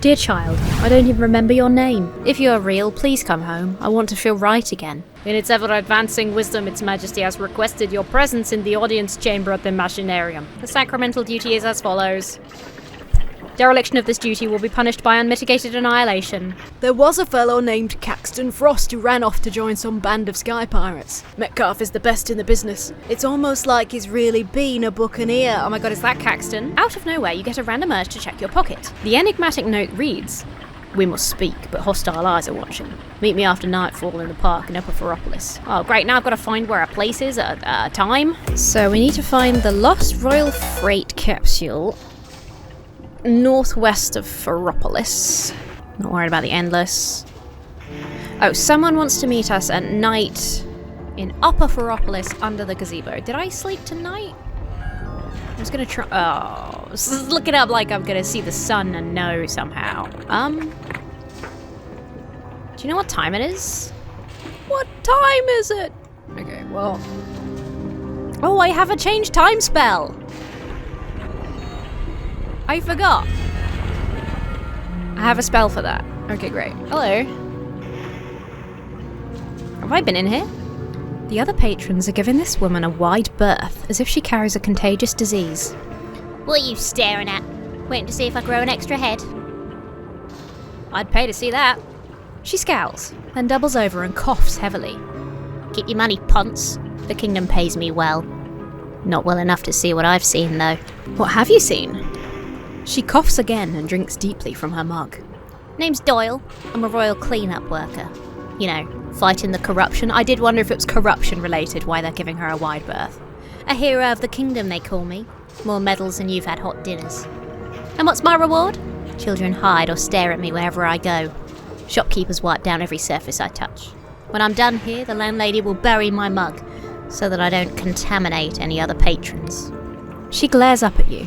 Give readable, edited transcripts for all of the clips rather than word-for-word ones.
Dear child, I don't even remember your name. If you are real, please come home. I want to feel right again. In its ever-advancing wisdom, Its Majesty has requested your presence in the audience chamber at the Machinarium. The sacramental duty is as follows. Dereliction of this duty will be punished by unmitigated annihilation. There was a fellow named Caxton Frost who ran off to join some band of sky pirates. Metcalf is the best in the business. It's almost like he's really been a buccaneer. Oh my god, is that Caxton? Out of nowhere, you get a random urge to check your pocket. The enigmatic note reads, "We must speak, but hostile eyes are watching. Meet me after nightfall in the park in Upper Ferropolis." Oh great, now I've got to find where a place is at a time. So we need to find the Lost Royal Freight capsule northwest of Ferropolis. Not worried about the Endless. Oh, someone wants to meet us at night in Upper Ferropolis under the gazebo. Did I sleep tonight? I was gonna try. Oh, look it up like I'm gonna see the sun and know somehow. Do you know what time it is? What time is it? Okay, well. Oh, I have a change time spell. I forgot. I have a spell for that. Okay, great. Hello. Have I been in here? The other patrons are giving this woman a wide berth, as if she carries a contagious disease. What are you staring at? Waiting to see if I grow an extra head? I'd pay to see that. She scowls, then doubles over and coughs heavily. Keep your money, Ponce. The kingdom pays me well. Not well enough to see what I've seen, though. What have you seen? She coughs again and drinks deeply from her mug. Name's Doyle. I'm a royal clean-up worker. You know, fighting the corruption. I did wonder if it was corruption related, why they're giving her a wide berth. A hero of the kingdom, they call me. More medals than you've had hot dinners. And what's my reward? Children hide or stare at me wherever I go. Shopkeepers wipe down every surface I touch. When I'm done here, the landlady will bury my mug, so that I don't contaminate any other patrons. She glares up at you.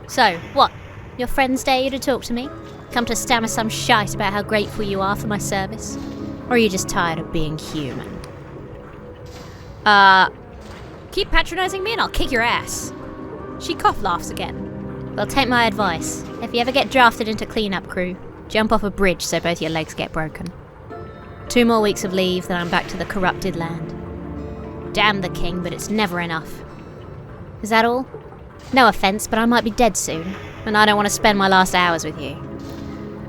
So, what? Your friends dare you to talk to me? Come to stammer some shite about how grateful you are for my service? Or are you just tired of being human? Keep patronising me and I'll kick your ass. She cough laughs again. Well, take my advice. If you ever get drafted into clean-up crew, jump off a bridge so both your legs get broken. 2 more weeks of leave, then I'm back to the corrupted land. Damn the king, but it's never enough. Is that all? No offence, but I might be dead soon, and I don't want to spend my last hours with you.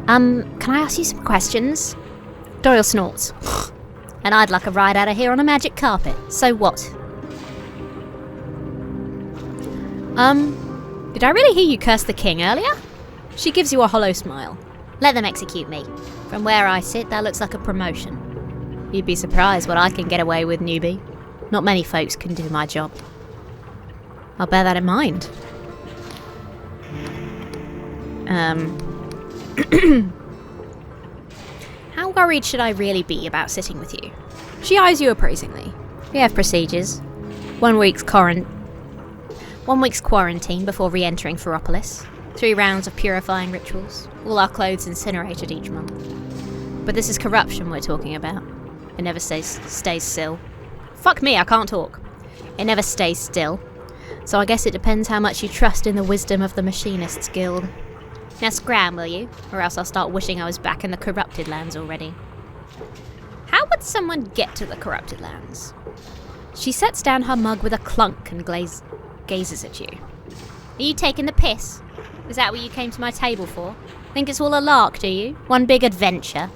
Can I ask you some questions? Doyle snorts. And I'd like a ride out of here on a magic carpet. So what? Did I really hear you curse the king earlier? She gives you a hollow smile. Let them execute me. From where I sit, that looks like a promotion. You'd be surprised what I can get away with, newbie. Not many folks can do my job. I'll bear that in mind. How worried should I really be about sitting with you? She eyes you appraisingly. We have procedures. 1 week's quarantine. 1 week's quarantine before re-entering Ferropolis. 3 rounds of purifying rituals. All our clothes incinerated each month. But this is corruption we're talking about. It never stays still. Fuck me, I can't talk. It never stays still. So I guess it depends how much you trust in the wisdom of the Machinists Guild. Now scram, will you? Or else I'll start wishing I was back in the corrupted lands already. How would someone get to the corrupted lands? She sets down her mug with a clunk and gazes at you. Are you taking the piss? Is that what you came to my table for? Think it's all a lark, do you? One big adventure?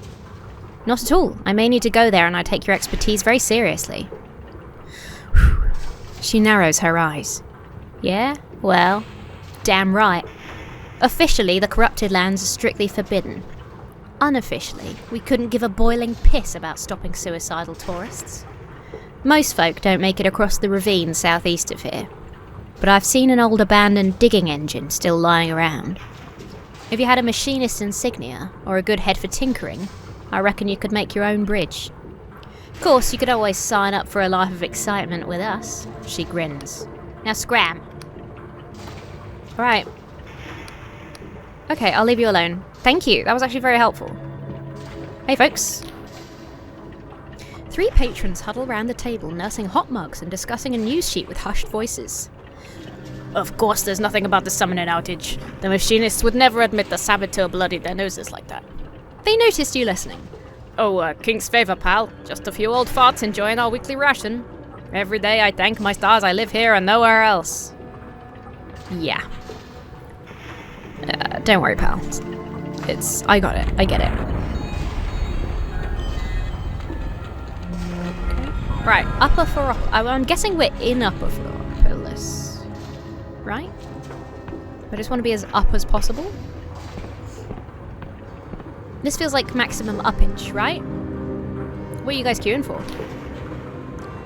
Not at all. I may need to go there and I take your expertise very seriously. She narrows her eyes. Yeah? Well, damn right. Officially, the corrupted lands are strictly forbidden. Unofficially, we couldn't give a boiling piss about stopping suicidal tourists. Most folk don't make it across the ravine southeast of here. But I've seen an old abandoned digging engine still lying around. If you had a machinist insignia, or a good head for tinkering, I reckon you could make your own bridge. Of course, you could always sign up for a life of excitement with us. She grins. Now scram. Alright. Okay, I'll leave you alone. Thank you, that was actually very helpful. Hey folks. 3 patrons huddle round the table, nursing hot mugs and discussing a news sheet with hushed voices. Of course there's nothing about the summoning outage. The machinists would never admit the saboteur bloodied their noses like that. They noticed you listening. Oh, king's favour, pal. Just a few old farts enjoying our weekly ration. Every day I thank my stars I live here and nowhere else. Yeah. Don't worry, pal. I got it. I get it. Right, Upper Ferropolis. I'm guessing we're in Upper Ferropolis. Right? I just want to be as up as possible. This feels like maximum uppage, right? What are you guys queuing for?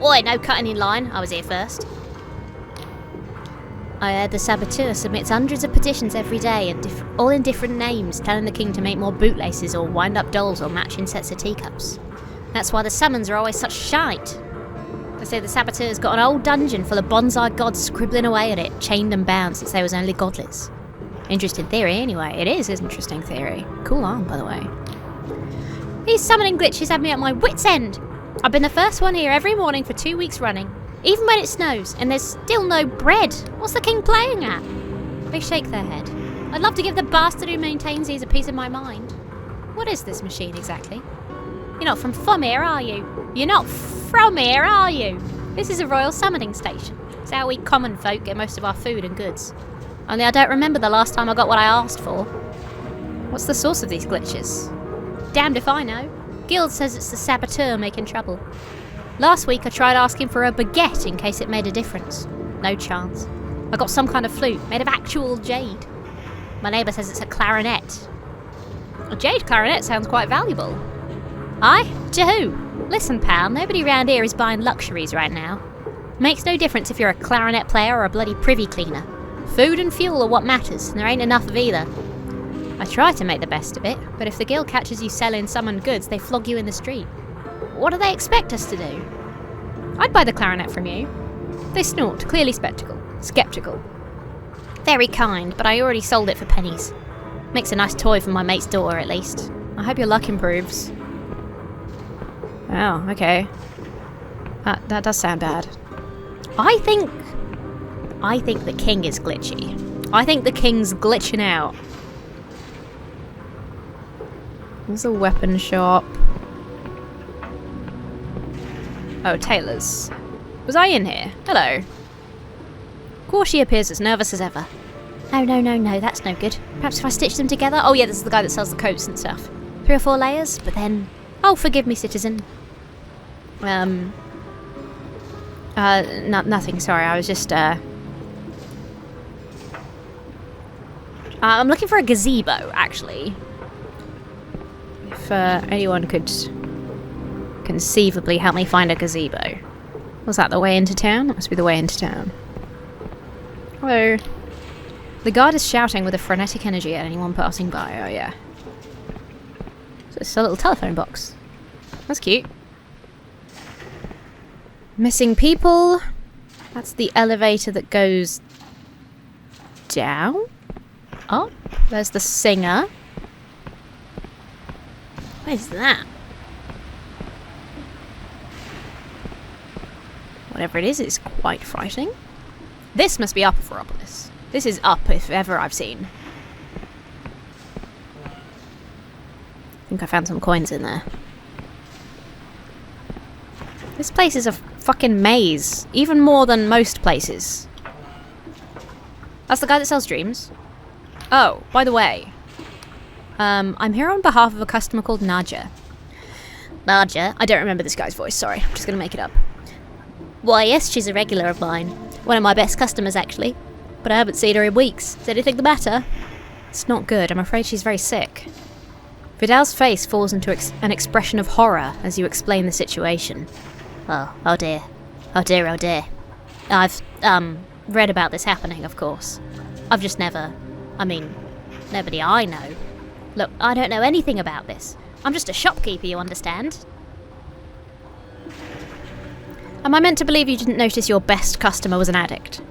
Oi, no cutting in line. I was here first. I heard the saboteur submits hundreds of petitions every day, and all in different names, telling the king to make more bootlaces or wind up dolls or matching sets of teacups. That's why the summons are always such shite. They say the saboteur's got an old dungeon full of bonsai gods scribbling away at it, chained and bound since they was only godless. Interesting theory anyway. It is an interesting theory. Cool arm, by the way. These summoning glitches have me at my wit's end. I've been the first one here every morning for 2 weeks running. Even when it snows, and there's still no bread. What's the king playing at? They shake their head. I'd love to give the bastard who maintains these a piece of my mind. What is this machine exactly? You're not from here, are you? You're not from here, are you? This is a royal summoning station. It's how we common folk get most of our food and goods. Only I don't remember the last time I got what I asked for. What's the source of these glitches? Damned if I know. Guild says it's the saboteur making trouble. Last week I tried asking for a baguette in case it made a difference. No chance. I got some kind of flute made of actual jade. My neighbour says it's a clarinet. A jade clarinet sounds quite valuable. Aye? To who? Listen, pal, nobody round here is buying luxuries right now. Makes no difference if you're a clarinet player or a bloody privy cleaner. Food and fuel are what matters, and there ain't enough of either. I try to make the best of it, but if the guild catches you selling summoned goods, they flog you in the street. What do they expect us to do? I'd buy the clarinet from you. They snort, clearly skeptical. Very kind, but I already sold it for pennies. Makes a nice toy for my mate's daughter, at least. I hope your luck improves. Oh, okay. That does sound bad. I think the king is glitchy. I think the king's glitching out. There's a weapon shop. Oh, tailors. Was I in here? Hello. Corshi appears as nervous as ever. No, that's no good. Perhaps if I stitch them together? Oh yeah, this is the guy that sells the coats and stuff. 3 or 4 layers, but then... Oh, forgive me, citizen. Nothing, sorry, I was just, I'm looking for a gazebo, actually. If, anyone could conceivably help me find a gazebo. Was that the way into town? That must be the way into town. Hello. The guard is shouting with a frenetic energy at anyone passing by, oh yeah. So it's a little telephone box. That's cute. Missing people. That's the elevator that goes down. Up. There's the singer. What is that? Whatever it is, it's quite frightening. This must be Upper Ferropolis. This is up if ever I've seen. I think I found some coins in there. This place is a fucking maze. Even more than most places. That's the guy that sells dreams. Oh, by the way. I'm here on behalf of a customer called Nadja. Nadja? I don't remember this guy's voice, sorry. I'm just gonna make it up. Why, yes, she's a regular of mine. One of my best customers, actually. But I haven't seen her in weeks. Is anything the matter? It's not good. I'm afraid she's very sick. Vidal's face falls into an expression of horror as you explain the situation. Oh dear. Oh dear. I've, read about this happening, of course. I've just nobody I know. Look, I don't know anything about this. I'm just a shopkeeper, you understand? Am I meant to believe you didn't notice your best customer was an addict?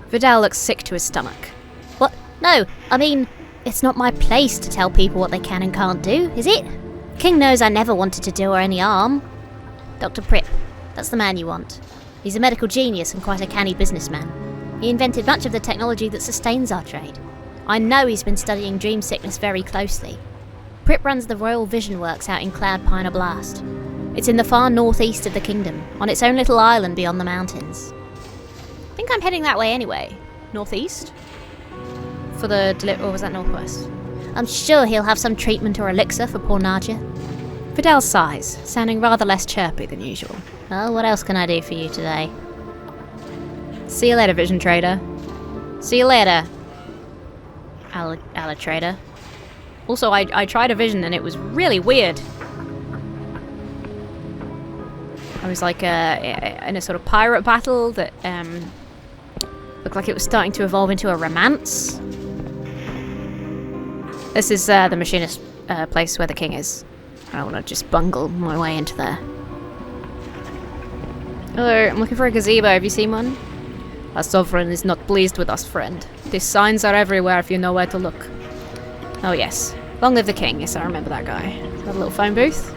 Vidal looks sick to his stomach. What? No, it's not my place to tell people what they can and can't do, is it? King knows I never wanted to do her any harm. Dr. Pripp, that's the man you want. He's a medical genius and quite a canny businessman. He invented much of the technology that sustains our trade. I know he's been studying dream sickness very closely. Prip runs the Royal Vision Works out in Cloud Pine Oblast. It's in the far northeast of the kingdom, on its own little island beyond the mountains. I think I'm heading that way anyway. Northeast? For the or was that northwest? I'm sure he'll have some treatment or elixir for poor Nadja. Vidal sighs, sounding rather less chirpy than usual. Well, what else can I do for you today? See you later, Vision Trader. See you later, Alla Trader. Also, I tried a vision and it was really weird. I was like in a sort of pirate battle that looked like it was starting to evolve into a romance. This is the machinist place where the king is. I don't want to just bungle my way into there. Hello, I'm looking for a gazebo. Have you seen one? Our sovereign is not pleased with us, friend. These signs are everywhere if you know where to look. Oh yes. Long live the king. Yes, I remember that guy. Got a little phone booth.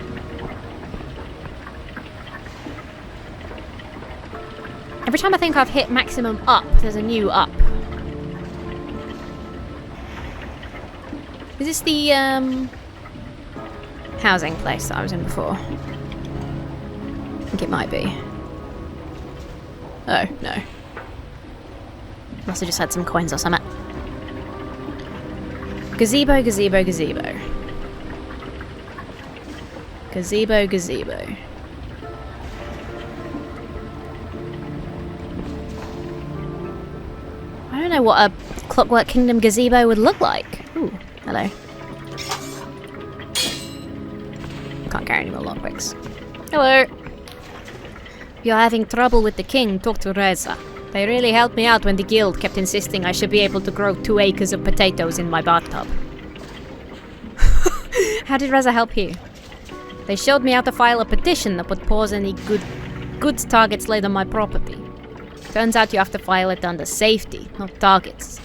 Every time I think I've hit maximum up, there's a new up. Is this the housing place that I was in before? I think it might be. Oh, no. Must have just had some coins or something. Gazebo, gazebo, gazebo. Gazebo, gazebo. I don't know what a Clockwork Kingdom gazebo would look like. Ooh, hello. Can't carry any more lockpicks. Hello. If you're having trouble with the king, talk to Reza. They really helped me out when the guild kept insisting I should be able to grow 2 acres of potatoes in my bathtub. How did Reza help you? They showed me how to file a petition that would pause any goods targets laid on my property. Turns out you have to file it under safety, not targets.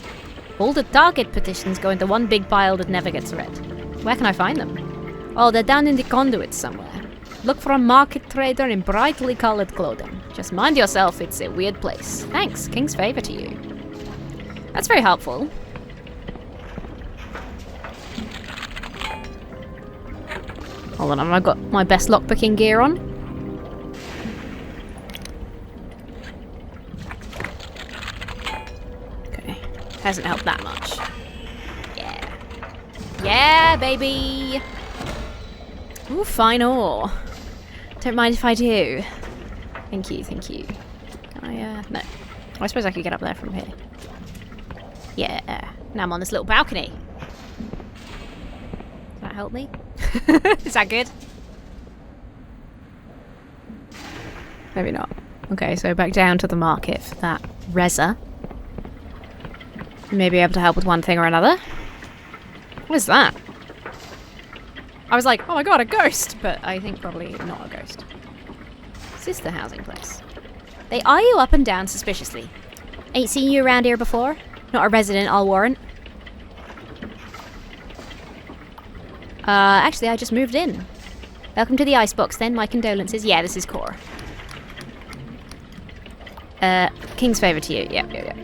All the target petitions go into one big pile that never gets read. Where can I find them? Oh, they're down in the conduit somewhere. Look for a market trader in brightly colored clothing. Just mind yourself, it's a weird place. Thanks, king's favor to you. That's very helpful. Hold on, have I got my best lockpicking gear on? Okay, hasn't helped that much. Yeah. Yeah, baby! Ooh, fine ore. Don't mind if I do. Thank you, thank you. Can I, no. I suppose I could get up there from here. Yeah. Now I'm on this little balcony. Does that help me? Is that good? Maybe not. Okay, so back down to the market for that Reza. Maybe able to help with one thing or another. What is that? I was like, oh my god, a ghost! But I think probably not a ghost. Is this the housing place? They eye you up and down suspiciously. Ain't seen you around here before? Not a resident, I'll warrant. Actually, I just moved in. Welcome to the icebox then, my condolences. Yeah, this is Core. King's favour to you. Yep.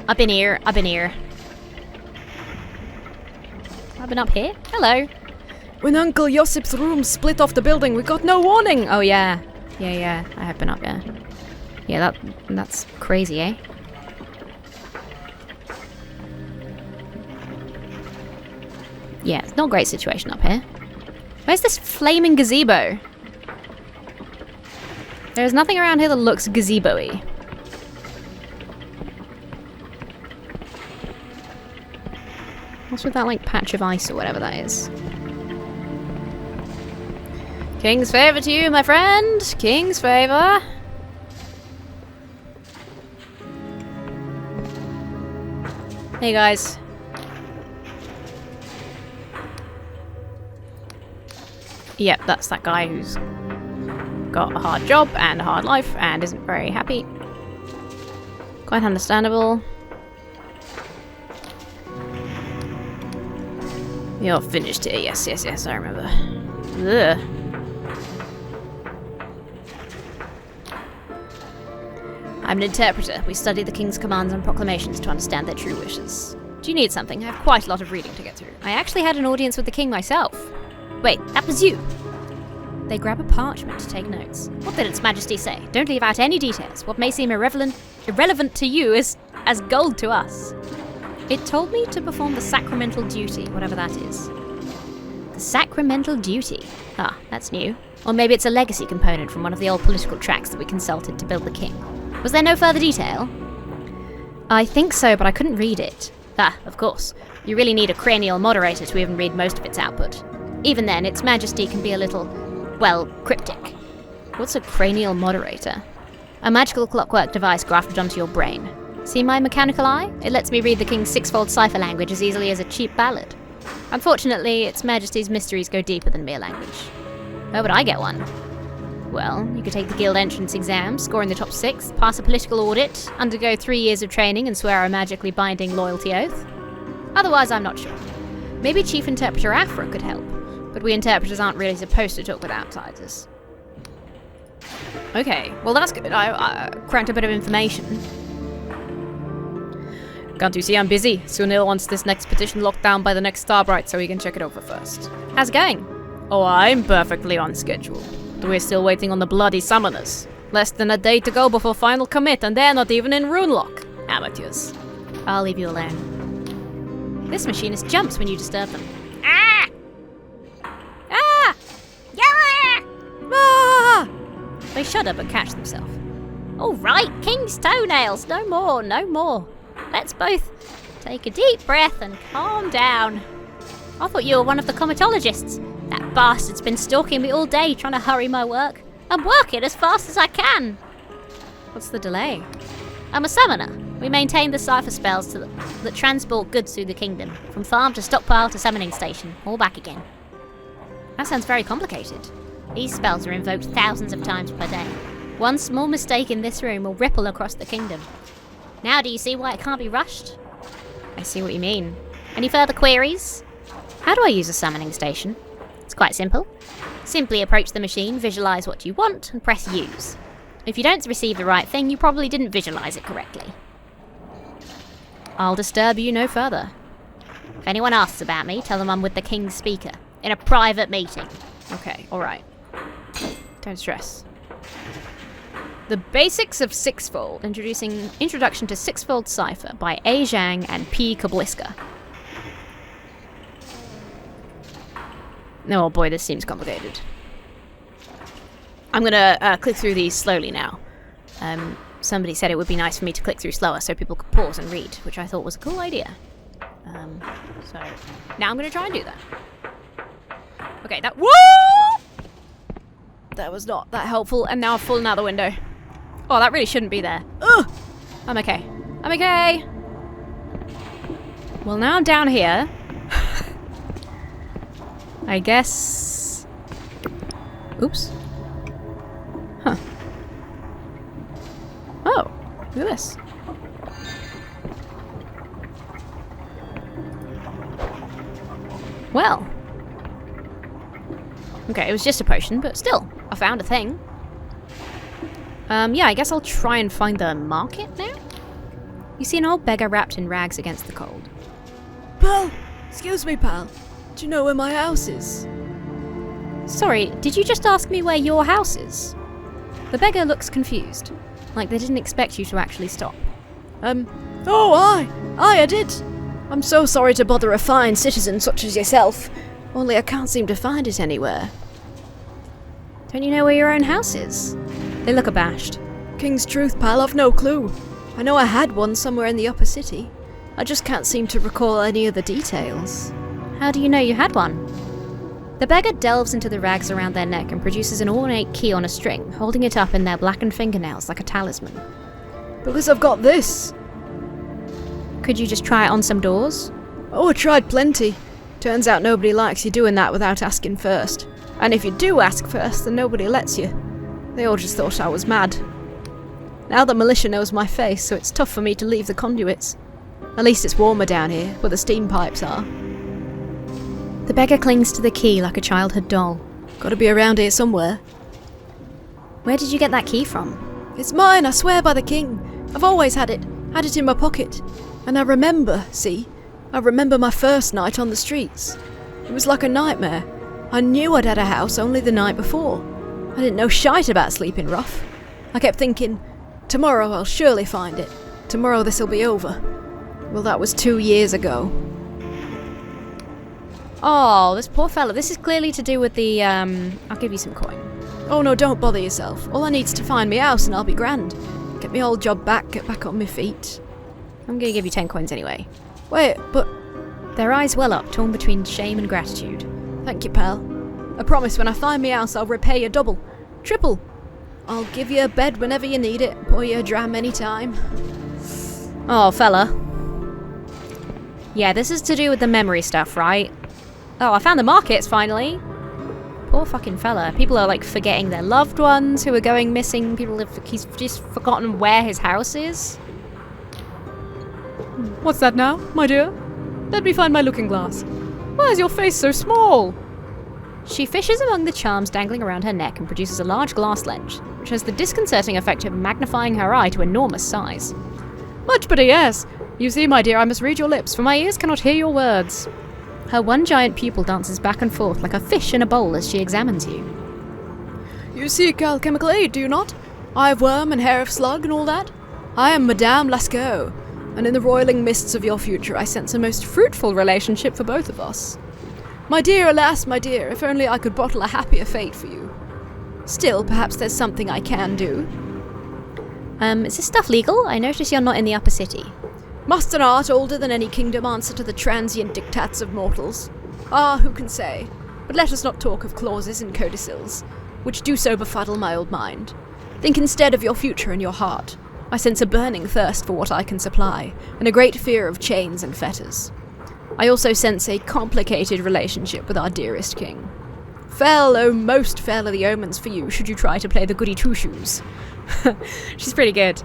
Up in here. I've been up here? Hello. When Uncle Josip's room split off the building, we got no warning! Oh, yeah. Yeah. I have been up there. Yeah, that's crazy, eh? Yeah, it's not a great situation up here. Where's this flaming gazebo? There's nothing around here that looks gazebo-y. What's with that, like, patch of ice or whatever that is? King's favour to you, my friend! King's favour! Hey, guys. Yep, that's that guy who's got a hard job and a hard life and isn't very happy. Quite understandable. You're finished here. Yes, I remember. Ugh. I'm an interpreter. We study the king's commands and proclamations to understand their true wishes. Do you need something? I have quite a lot of reading to get through. I actually had an audience with the king myself. Wait, that was you? They grab a parchment to take notes. What did Its Majesty say? Don't leave out any details. What may seem irrelevant to you is as gold to us. It told me to perform the sacramental duty, whatever that is. The sacramental duty? Ah, that's new. Or maybe it's a legacy component from one of the old political tracts that we consulted to build the king. Was there no further detail? I think so, but I couldn't read it. Ah, of course. You really need a cranial moderator to even read most of its output. Even then, Its Majesty can be a little, well, cryptic. What's a cranial moderator? A magical clockwork device grafted onto your brain. See my mechanical eye? It lets me read the king's sixfold cipher language as easily as a cheap ballad. Unfortunately, Its Majesty's mysteries go deeper than mere language. Where would I get one? Well, you could take the guild entrance exam, score in the top 6, pass a political audit, undergo 3 years of training and swear a magically binding loyalty oath. Otherwise, I'm not sure. Maybe Chief Interpreter Afra could help, but we interpreters aren't really supposed to talk with outsiders. Okay, well that's good. I cracked a bit of information. Can't you see I'm busy? Sunil wants this next petition locked down by the next Starbright so he can check it over first. How's it going? Oh, I'm perfectly on schedule. But we're still waiting on the bloody summoners. Less than a day to go before final commit, and they're not even in Runelock. Amateurs. I'll leave you alone. This machinist jumps when you disturb them. Ah! Ah! Yeah! Ah! They shudder but catch themselves. All right, king's toenails. No more, no more. Let's both take a deep breath and calm down. I thought you were one of the comatologists. That bastard's been stalking me all day trying to hurry my work. I'm working as fast as I can. What's the delay? I'm a summoner. We maintain the cipher spells that transport goods through the kingdom, from farm to stockpile to summoning station, all back again. That sounds very complicated. These spells are invoked thousands of times per day. One small mistake in this room will ripple across the kingdom. Now do you see why it can't be rushed? I see what you mean. Any further queries? How do I use a summoning station? It's quite simple. Simply approach the machine, visualize what you want, and press use. If you don't receive the right thing, you probably didn't visualize it correctly. I'll disturb you no further. If anyone asks about me, tell them I'm with the king's speaker, in a private meeting. Okay, alright. Don't stress. The Basics of Sixfold, Introduction to Sixfold Cipher by A. Zhang and P. Kabliska. Oh boy, this seems complicated. I'm gonna click through these slowly now. Somebody said it would be nice for me to click through slower so people could pause and read, which I thought was a cool idea. So now I'm gonna try and do that. Okay, woo! That was not that helpful, and now I've fallen out the window. Oh, that really shouldn't be there. Ugh! I'm okay. I'm okay! Well, now I'm down here. I guess... Oops. Huh. Oh, look at this. Well. Okay, it was just a potion, but still, I found a thing. Yeah, I guess I'll try and find the market now? You see an old beggar wrapped in rags against the cold. Pal! Excuse me, pal. Do you know where my house is? Sorry, did you just ask me where your house is? The beggar looks confused, like they didn't expect you to actually stop. Oh, aye, I did. I'm so sorry to bother a fine citizen such as yourself, only I can't seem to find it anywhere. Don't you know where your own house is? They look abashed. King's truth, pal, I've no clue. I know I had one somewhere in the upper city. I just can't seem to recall any of the details. How do you know you had one? The beggar delves into the rags around their neck and produces an ornate key on a string, holding it up in their blackened fingernails like a talisman. Because I've got this. Could you just try it on some doors? Oh, I tried plenty. Turns out nobody likes you doing that without asking first. And if you do ask first, then nobody lets you. They all just thought I was mad. Now the militia knows my face, so it's tough for me to leave the conduits. At least it's warmer down here, where the steam pipes are. The beggar clings to the key like a childhood doll. Gotta be around here somewhere. Where did you get that key from? It's mine, I swear by the king. I've always had it in my pocket. And I remember, I remember my first night on the streets. It was like a nightmare. I knew I'd had a house only the night before. I didn't know shite about sleeping rough. I kept thinking, tomorrow I'll surely find it. Tomorrow this'll be over. Well, that was 2 years ago. Oh, this poor fella. This is clearly to do with the, I'll give you some coin. Oh no, don't bother yourself. All I need's to find me house and I'll be grand. Get me old job back, get back on my feet. I'm gonna give you 10 coins anyway. Wait, but... Their eyes well up, torn between shame and gratitude. Thank you, pal. I promise when I find me house I'll repay you double. Triple. I'll give you a bed whenever you need it. Pour you a dram anytime. Oh, fella. Yeah, this is to do with the memory stuff, right? Oh, I found the markets, finally. Poor fucking fella. People are, like, forgetting their loved ones who are going missing. He's just forgotten where his house is. What's that now, my dear? Let me find my looking glass. Why is your face so small? She fishes among the charms dangling around her neck and produces a large glass lens, which has the disconcerting effect of magnifying her eye to enormous size. Much better, yes. You see, my dear, I must read your lips, for my ears cannot hear your words. Her one giant pupil dances back and forth like a fish in a bowl as she examines you. You seek alchemical aid, do you not? Eye of worm and hair of slug and all that? I am Madame Lascaux, and in the roiling mists of your future I sense a most fruitful relationship for both of us. My dear, alas, my dear, if only I could bottle a happier fate for you. Still, perhaps there's something I can do. Is this stuff legal? I notice you're not in the upper city. Must an art older than any kingdom answer to the transient dictats of mortals? Ah, who can say? But let us not talk of clauses and codicils, which do so befuddle my old mind. Think instead of your future and your heart. I sense a burning thirst for what I can supply, and a great fear of chains and fetters. I also sense a complicated relationship with our dearest king. Fell, oh most fell are the omens for you, should you try to play the goody two-shoes. She's pretty good.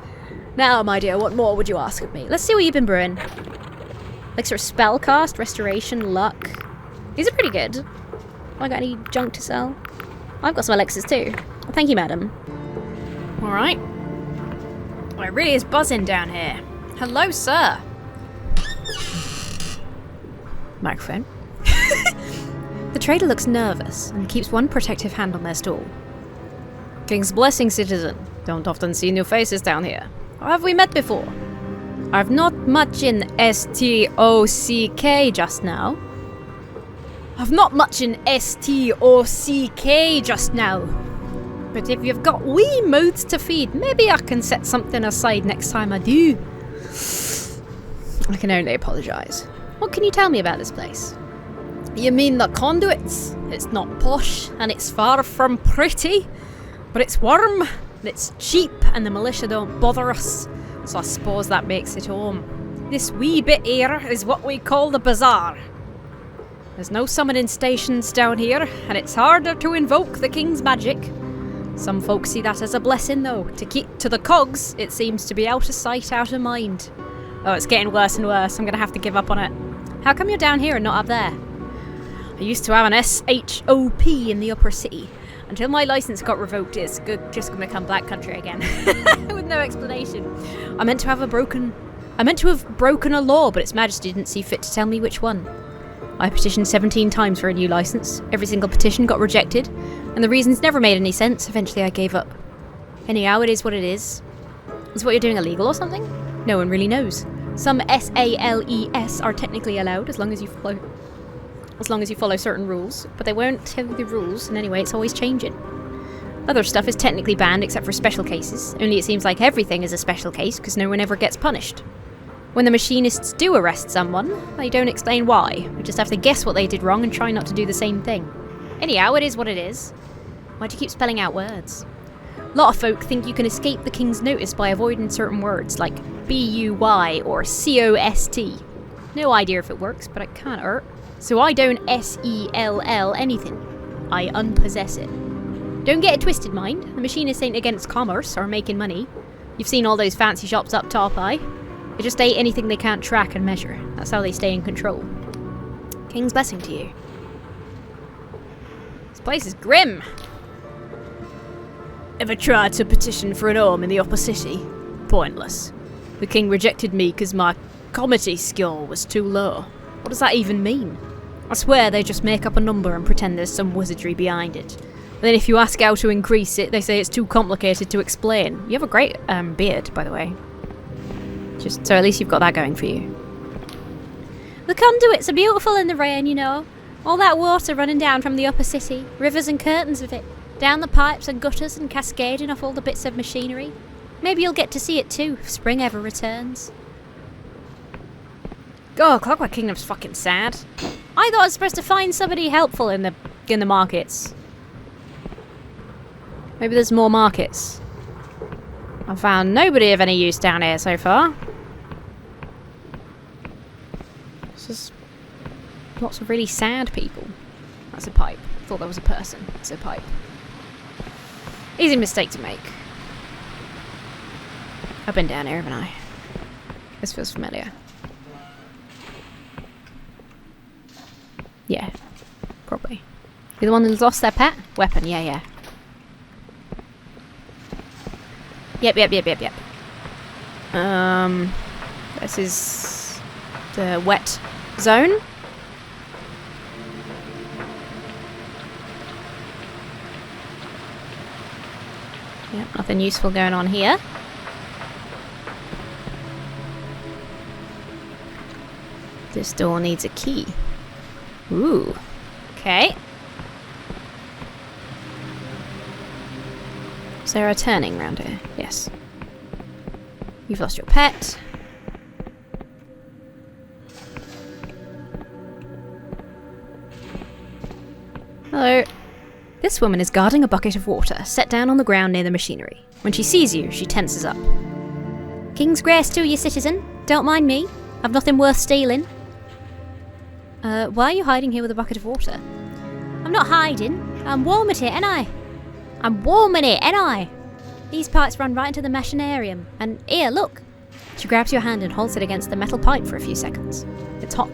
Now, my dear, what more would you ask of me? Let's see what you've been brewing. Like sort of spellcast, restoration, luck. These are pretty good. Have I got any junk to sell? I've got some elixirs too. Well, thank you, madam. Alright. Well, it really is buzzing down here. Hello, sir. Microphone. The trader looks nervous and keeps one protective hand on their stall. King's blessing, citizen. Don't often see new faces down here. Or have we met before? I've not much in STOCK just now. I've not much in STOCK just now. But if you've got wee mouths to feed, maybe I can set something aside next time I do. I can only apologise. What can you tell me about this place? You mean the conduits? It's not posh, and it's far from pretty. But it's warm, and it's cheap, and the militia don't bother us. So I suppose that makes it home. This wee bit here is what we call the bazaar. There's no summoning stations down here, and it's harder to invoke the king's magic. Some folks see that as a blessing, though. To keep to the cogs, it seems to be out of sight, out of mind. Oh, it's getting worse and worse. I'm going to have to give up on it. How come you're down here and not up there? I used to have an SHOP in the upper city. Until my license got revoked, it's just going to become Black Country again. With no explanation. I meant to have broken a law, but Its Majesty didn't see fit to tell me which one. I petitioned 17 times for a new license. Every single petition got rejected, and the reasons never made any sense. Eventually I gave up. Anyhow, it is what it is. Is what you're doing illegal or something? No one really knows. Some SALES are technically allowed as long as you follow certain rules, but they won't tell you the rules, and anyway, it's always changing. Other stuff is technically banned except for special cases, only it seems like everything is a special case because no one ever gets punished. When the machinists do arrest someone, they don't explain why. We just have to guess what they did wrong and try not to do the same thing. Anyhow, it is what it is. Why'd you keep spelling out words? A lot of folk think you can escape the king's notice by avoiding certain words, like BUY or COST. No idea if it works, but it can't hurt. So I don't SELL anything. I unpossess it. Don't get it twisted, mind. The machinists ain't against commerce or making money. You've seen all those fancy shops up top, aye? They just ain't anything they can't track and measure. That's how they stay in control. King's blessing to you. This place is grim. Ever tried to petition for an home in the upper city? Pointless. The king rejected me because my comedy skill was too low. What does that even mean? I swear they just make up a number and pretend there's some wizardry behind it. And then if you ask how to increase it, they say it's too complicated to explain. You have a great beard, by the way. Just so at least you've got that going for you. The conduits are beautiful in the rain, you know. All that water running down from the upper city, rivers and curtains of it, down the pipes and gutters and cascading off all the bits of machinery. Maybe you'll get to see it too, if spring ever returns. God, Clockwork Kingdom's fucking sad. I thought I was supposed to find somebody helpful in the markets. Maybe there's more markets. I've found nobody of any use down here so far. It's just lots of really sad people. That's a pipe. I thought that was a person. It's a pipe. Easy mistake to make. I've been down here, haven't I? This feels familiar. Yeah, probably. You're the one who's lost their pet? Weapon, yeah. Yep. This is the wet zone. Yep, nothing useful going on here. This door needs a key. Ooh. Okay. Is there a turning round here? Yes. You've lost your pet. Hello. This woman is guarding a bucket of water set down on the ground near the machinery. When she sees you, she tenses up. King's grace to you, citizen. Don't mind me. I've nothing worth stealing. Why are you hiding here with a bucket of water? I'm not hiding. I'm warm at it, ain't I? I'm warm in it, ain't I? These pipes run right into the machinarium. And here, look. She grabs your hand and holds it against the metal pipe for a few seconds. It's hot.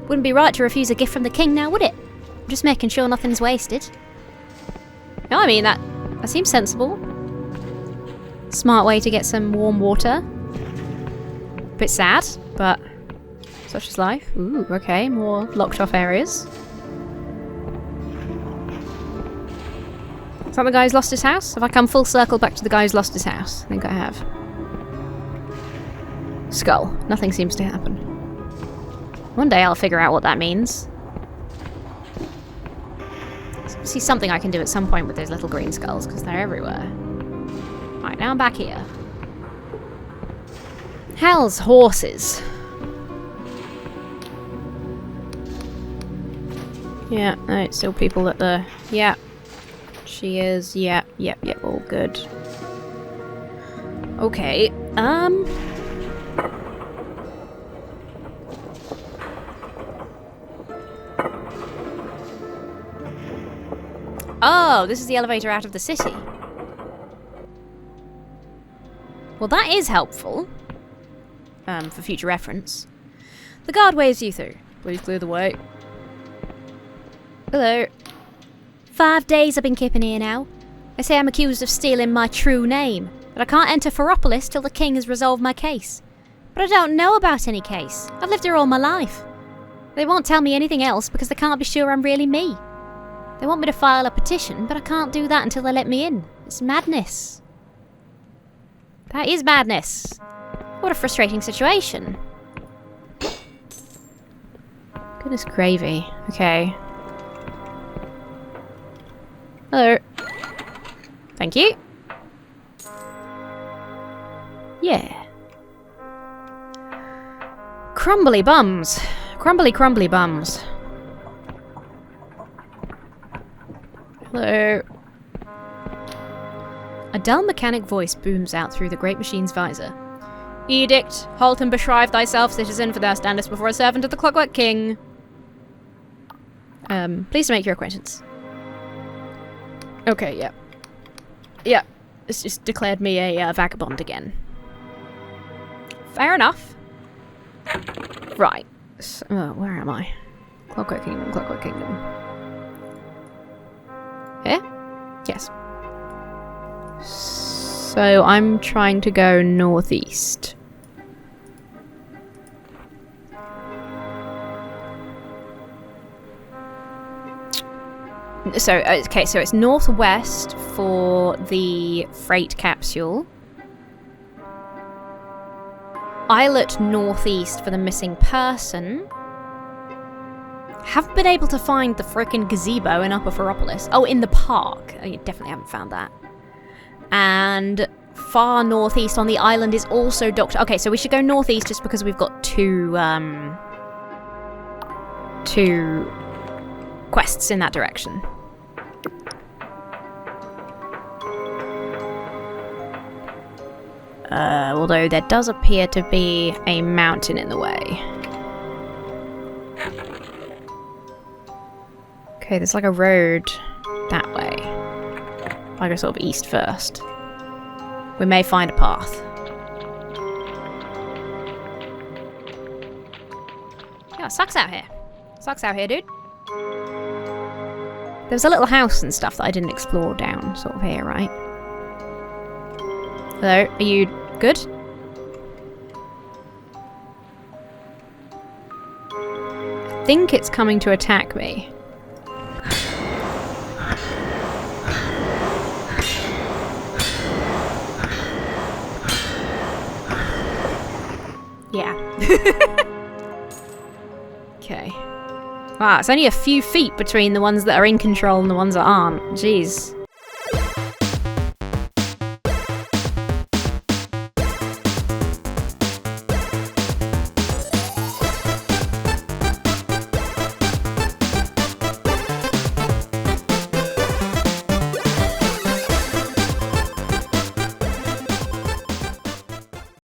Wouldn't be right to refuse a gift from the king now, would it? I'm just making sure nothing's wasted. No, I mean, that seems sensible. Smart way to get some warm water. Bit sad, but such is life. Ooh, okay, more locked off areas. Is that the guy who's lost his house? Have I come full circle back to the guy who's lost his house? I think I have. Skull. Nothing seems to happen. One day I'll figure out what that means. See something I can do at some point with those little green skulls, because they're everywhere. Right, now I'm back here. Hell's horses. Yeah, no, it's still people at the... Yeah. She is. Yep, all good. Okay, Oh, this is the elevator out of the city. Well, that is helpful. For future reference. The guard waves you through. Please clear the way. Hello. 5 days I've been keeping here now. They say I'm accused of stealing my true name, but I can't enter Pheropolis till the king has resolved my case. But I don't know about any case. I've lived here all my life. They won't tell me anything else because they can't be sure I'm really me. They want me to file a petition, but I can't do that until they let me in. It's madness. That is madness. What a frustrating situation. Goodness gravy. Okay. Hello. Thank you. Yeah. Crumbly bums. Crumbly bums. Hello. A dull mechanic voice booms out through the great machine's visor. Edict, halt and beshrive thyself, citizen, for thou standest before a servant of the Clockwork King. Pleased to make your acquaintance. Okay, yeah. Yeah, it's just declared me a vagabond again. Fair enough. Right. So, where am I? Clockwork Kingdom. Here? Yes. So I'm trying to go northeast. So, okay, so it's northwest for the freight capsule. Islet northeast for the missing person. Haven't been able to find the frickin' gazebo in Upper Ferropolis. Oh, in the park. Oh, you definitely haven't found that. And far northeast on the island is also Doctor... Okay, so we should go northeast just because we've got two quests in that direction. Although there does appear to be a mountain in the way. Okay, there's like a road that way. I'll go sort of east first. We may find a path. Yeah, sucks out here. Sucks out here, dude. There was a little house and stuff that I didn't explore down sort of here, right? Hello, are you good? I think it's coming to attack me. Yeah. Okay. Wow, it's only a few feet between the ones that are in control and the ones that aren't. Jeez.